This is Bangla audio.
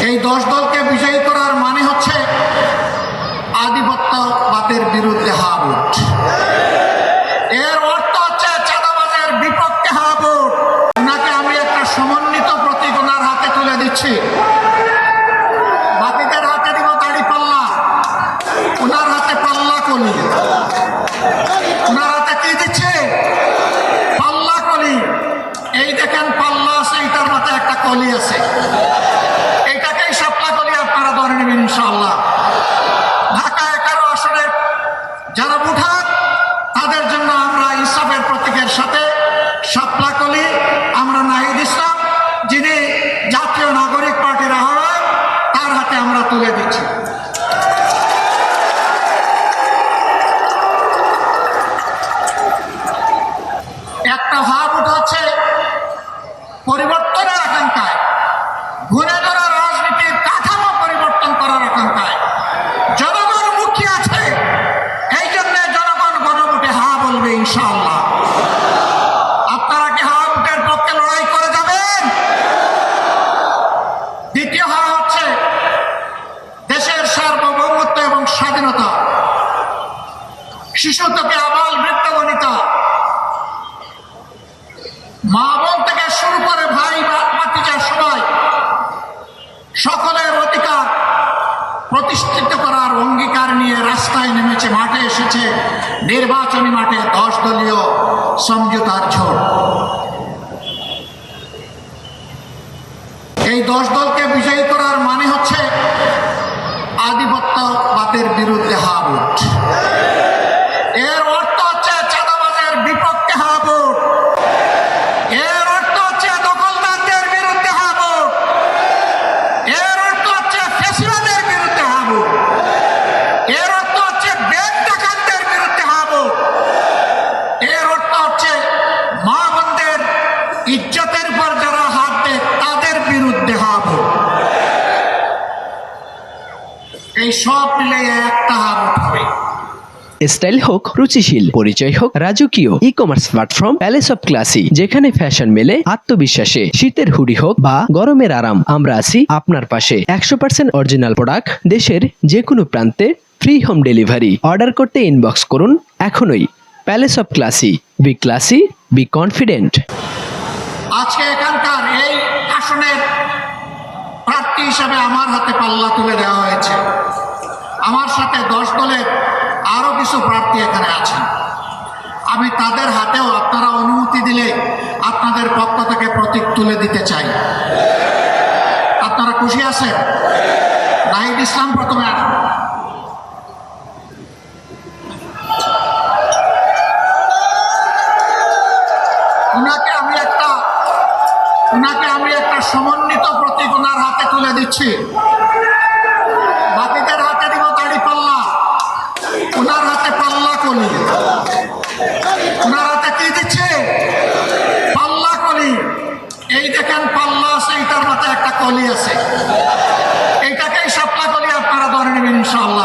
এই 10 দলকে বিজয়ী করার মানে হচ্ছে আধিপত্যবাদের বিরুদ্ধে হা ভোট। এর অর্থ হচ্ছে চাঁদাবাজের বিপক্ষে হা ভোট। ওনাকে আমি একটা সমন্বিত প্রতীক ওনার হাতে তুলে দিচ্ছি। বাকিদের হাতে দিব দাড়ি পাল্লা, ওনার হাতে পাল্লা কলি। ওনার হাতে কি দিচ্ছে? পাল্লা কলি। এই দেখেন পাল্লা আছে, এইটার মাথায় একটা কলি আছে। এইটাকেই শাপলা কলি আপনারা ধরে নেবেন ইনশাআল্লাহ। ঢাকা 11 আসনের যারা ভোটার তাদের জন্য আমরা ইনসাফের প্রতীকের সাথে শাপলা কলি আমরা নাহিদ ইসলাম, যিনি জাতীয় নাগরিক পার্টির আহ্বায়ক, তার হাতে আমরা তুলে দিচ্ছি। একটা ভাব উঠাচ্ছে পরিবর্তনের আকাঙ্ক্ষায়, ঘুরে ধরা রাজনীতির কাঠামো পরিবর্তন করার আকাঙ্ক্ষায়। জনগণ মুখী আছে, এই জন্য জনগণ গণভোটে হা বলবে ইনশাআল্লাহ। আপনারা কি হা ভোটের পক্ষে লড়াই করে যাবেন? দ্বিতীয় হা হচ্ছে দেশের সার্বভৌমত্ব এবং স্বাধীনতা। শিশু থেকে আবাল বৃদ্ধ বনিতা, মা বোন থেকে শুরু করে ভাই ভাতিজা সবাই, সকলের অধিকার প্রতিষ্ঠিত করার অঙ্গীকার নিয়ে রাস্তায় নেমেছে, মাঠে এসেছে। নির্বাচনী মাঠে 10 দলীয় সমঝোতার ঝড়। এই 10 দলকে বিজয়ী করার মানে হচ্ছে আধিপত্যবাদের বিরুদ্ধে হা ভোট। এর অর্থ হচ্ছে চাঁদাবাজের বিপক্ষে হা ভোট। এর অর্থ হচ্ছে দখলদারদের বিরুদ্ধে হা ভোট। এর অর্থ হচ্ছে ফ্যাসিবাদের বিরুদ্ধে হা ভোট। এর অর্থ হচ্ছে ব্যাংক ডাকাতদের বিরুদ্ধে হা ভোট। এর অর্থ হচ্ছে মা বোনদের ইজ্জতের উপর যারা হাত দেয় তাদের বিরুদ্ধে হা ভোট। এই সব মিলে একটা হা ভোট হবে। স্টাইল হোক রুচিশীল, পরিচয় হোক রাজকীয়, e commerce platform palace of classy, যেখানে ফ্যাশন মেলে আত্মবিশ্বাসে। শীতের হুডি হোক বা গরমের আরাম, আমরা আছি আপনার পাশে। 100% অরিজিনাল প্রোডাক্ট, দেশের যে কোনো প্রান্তে, ফ্রি হোম ডেলিভারি। অর্ডার করতে ইনবক্স করুন এখনই। Palace of classy, B classy, be confident. আজকে এখানকার এই আসনের প্রার্থী হিসাবে আমার হাতে পাল্লা তুলে দেওয়া হয়েছে। আমার সাথে 10 দলের আরো কিছু প্রার্থী এখানে আছেন। আমি তাদের হাতেও আপনারা অনুমতি দিলে আপনাদের পক্ষ থেকে প্রতীক তুলে দিতে চাই। আপনারা খুশি আছেন? নাহিদ ইসলাম প্রথমে আসুন। ওনাকে আমি একটা সমন্বিত প্রতীক ওনার হাতে তুলে দিচ্ছি। বাকিদের হাতে দিব দাড়ি পাল্লা, ওনার হাতে পাল্লা কলি। ওনার হাতে কি দিচ্ছে? পাল্লা কলি। এই দেখেন পাল্লা আছে, এইটার মাথায় একটা কলি আছে। এইটাকেই শাপলা কলি আপনারা ধরে নেবেন ইনশাআল্লাহ।